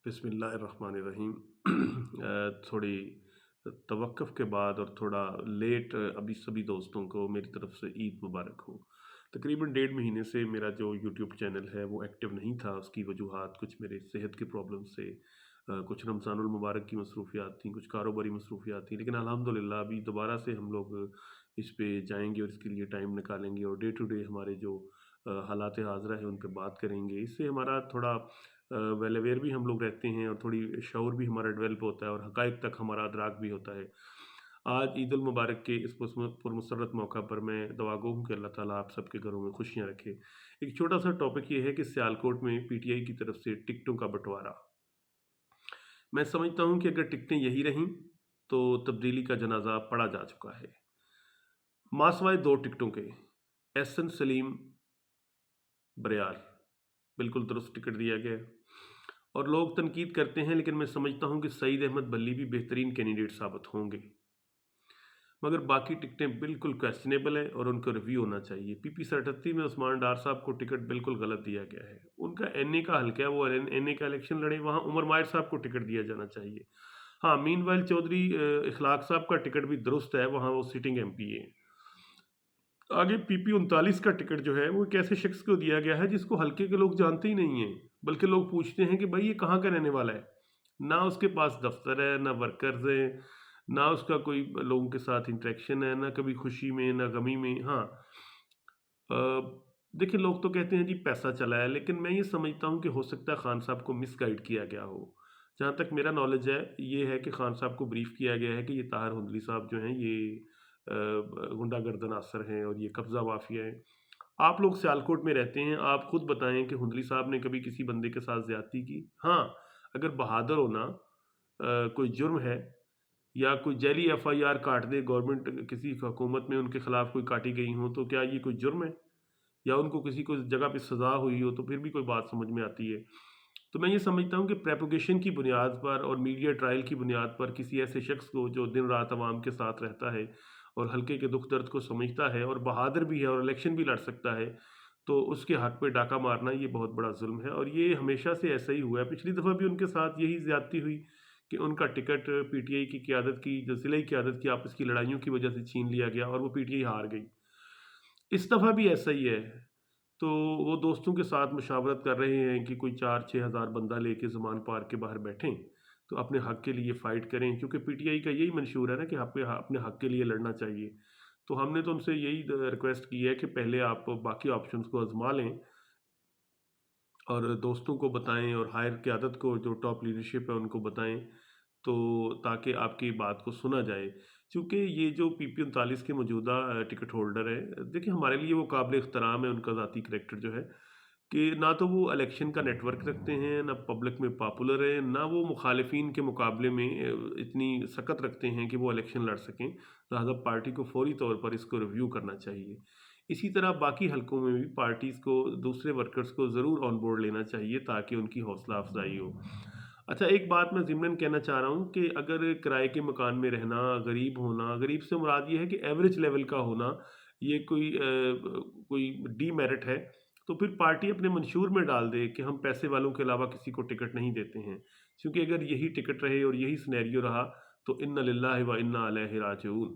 بسم اللہ الرحمن الرحیم۔ تھوڑی توقف کے بعد اور تھوڑا لیٹ ابھی سبھی دوستوں کو میری طرف سے عید مبارک ہو۔ تقریباً 1.5 مہینے سے میرا جو یوٹیوب چینل ہے وہ ایکٹیو نہیں تھا، اس کی وجوہات کچھ میرے صحت کے پرابلم سے، کچھ رمضان المبارک کی مصروفیات تھیں، کچھ کاروباری مصروفیات تھیں، لیکن الحمدللہ ابھی دوبارہ سے ہم لوگ اس پہ جائیں گے اور اس کے لیے ٹائم نکالیں گے اور ڈے ٹو ڈے ہمارے جو حالات حاضرہ ہیں ان پہ بات کریں گے۔ اس سے ہمارا تھوڑا ویل اویئر بھی ہم لوگ رہتے ہیں اور تھوڑی شعور بھی ہمارا ڈیولپ ہوتا ہے اور حقائق تک ہمارا ادراک بھی ہوتا ہے۔ آج عید المبارک کے اس پرمسرت موقع پر میں دعا گو ہوں کہ اللہ تعالیٰ آپ سب کے گھروں میں خوشیاں رکھے۔ ایک چھوٹا سا ٹاپک یہ ہے کہ سیالکوٹ میں پی ٹی آئی کی طرف سے ٹکٹوں کا بٹوارا۔ میں سمجھتا ہوں کہ اگر ٹکٹیں یہی رہیں تو تبدیلی کا جنازہ پڑھا جا چکا ہے۔ ماسوائے 2 ٹکٹوں کے احسن سلیم بریال بالکل درست ٹکٹ دیا گیا ہے اور لوگ تنقید کرتے ہیں، لیکن میں سمجھتا ہوں کہ سعید احمد بلی بھی بہترین کینڈیڈیٹ ثابت ہوں گے، مگر باقی ٹکٹیں بالکل کویسچنیبل ہیں اور ان کا ریویو ہونا چاہیے۔ پی پی 37 میں عثمان ڈار صاحب کو ٹکٹ بالکل غلط دیا گیا ہے، ان کا این اے کا حلقہ ہے، وہ این اے کا الیکشن لڑے، وہاں عمر ماہر صاحب کو ٹکٹ دیا جانا چاہیے۔ ہاں، مین وائل چودھری اخلاق صاحب کا ٹکٹ بھی درست ہے، وہاں وہ سٹنگ ایم پی ہے۔ آگے پی پی 39 کا ٹکٹ جو ہے وہ ایک ایسے شخص کو دیا گیا ہے جس کو حلقے کے لوگ جانتے ہی نہیں ہیں، بلکہ لوگ پوچھتے ہیں کہ بھائی یہ کہاں کا رہنے والا ہے۔ نہ اس کے پاس دفتر ہے، نہ ورکرز ہیں، نہ اس کا کوئی لوگوں کے ساتھ انٹریکشن ہے، نہ کبھی خوشی میں نہ غمی میں۔ ہاں، دیکھیں لوگ تو کہتے ہیں جی پیسہ چلا ہے، لیکن میں یہ سمجھتا ہوں کہ ہو سکتا ہے خان صاحب کو مس گائیڈ کیا گیا ہو۔ جہاں تک میرا نالج ہے یہ ہے کہ خان صاحب کو بریف کیا گیا ہے کہ یہ طاہر ہندلی صاحب جو ہیں یہ گنڈا گردن عناصر ہیں اور یہ قبضہ مافیا ہیں۔ آپ لوگ سیالکوٹ میں رہتے ہیں، آپ خود بتائیں کہ ہندلی صاحب نے کبھی کسی بندے کے ساتھ زیادتی کی؟ ہاں، اگر بہادر ہونا کوئی جرم ہے یا کوئی جعلی ایف آئی آر کاٹ دے گورنمنٹ، کسی حکومت میں ان کے خلاف کوئی کاٹی گئی ہوں، تو کیا یہ کوئی جرم ہے؟ یا ان کو کسی کو جگہ پہ سزا ہوئی ہو تو پھر بھی کوئی بات سمجھ میں آتی ہے۔ تو میں یہ سمجھتا ہوں کہ پریپوگیشن کی بنیاد پر اور میڈیا ٹرائل کی بنیاد پر کسی ایسے شخص کو جو دن رات عوام کے ساتھ رہتا ہے اور حلقے کے دکھ درد کو سمجھتا ہے اور بہادر بھی ہے اور الیکشن بھی لڑ سکتا ہے، تو اس کے حق پہ ڈاکہ مارنا یہ بہت بڑا ظلم ہے، اور یہ ہمیشہ سے ایسا ہی ہوا ہے۔ پچھلی دفعہ بھی ان کے ساتھ یہی زیادتی ہوئی کہ ان کا ٹکٹ پی ٹی آئی کی قیادت کی، جو ضلعی قیادت کی آپس کی لڑائیوں کی وجہ سے چھین لیا گیا اور وہ پی ٹی آئی ہار گئی۔ اس دفعہ بھی ایسا ہی ہے، تو وہ دوستوں کے ساتھ مشاورت کر رہے ہیں کہ کوئی 4-6 ہزار بندہ لے کے زمان پارک کے باہر بیٹھیں تو اپنے حق کے لیے فائٹ کریں، کیونکہ پی ٹی آئی کا یہی منشور ہے نا کہ اپنے حق کے لیے لڑنا چاہیے۔ تو ہم نے تو ان سے یہی ریکویسٹ کی ہے کہ پہلے آپ باقی آپشنز کو آزما لیں اور دوستوں کو بتائیں اور ہائر قیادت کو، جو ٹاپ لیڈرشپ ہے ان کو بتائیں، تو تاکہ آپ کی بات کو سنا جائے۔ چونکہ یہ جو پی پی 39 کے موجودہ ٹکٹ ہولڈر ہے، دیکھیں ہمارے لیے وہ قابل احترام ہے، ان کا ذاتی کریکٹر جو ہے کہ نہ تو وہ الیکشن کا نیٹ ورک رکھتے ہیں، نہ پبلک میں پاپولر ہیں، نہ وہ مخالفین کے مقابلے میں اتنی سکت رکھتے ہیں کہ وہ الیکشن لڑ سکیں، لہٰذا پارٹی کو فوری طور پر اس کو ریویو کرنا چاہیے۔ اسی طرح باقی حلقوں میں بھی پارٹیز کو دوسرے ورکرز کو ضرور آن بورڈ لینا چاہیے تاکہ ان کی حوصلہ افزائی ہو۔ اچھا، ایک بات میں ضمناً کہنا چاہ رہا ہوں کہ اگر کرائے کے مکان میں رہنا، غریب ہونا، غریب سے مراد یہ ہے کہ ایوریج لیول کا ہونا، یہ کوئی ڈی میرٹ ہے، تو پھر پارٹی اپنے منشور میں ڈال دے کہ ہم پیسے والوں کے علاوہ کسی کو ٹکٹ نہیں دیتے ہیں، کیونکہ اگر یہی ٹکٹ رہے اور یہی سینیریو رہا تو انا للہ و انا الیہ راجعون۔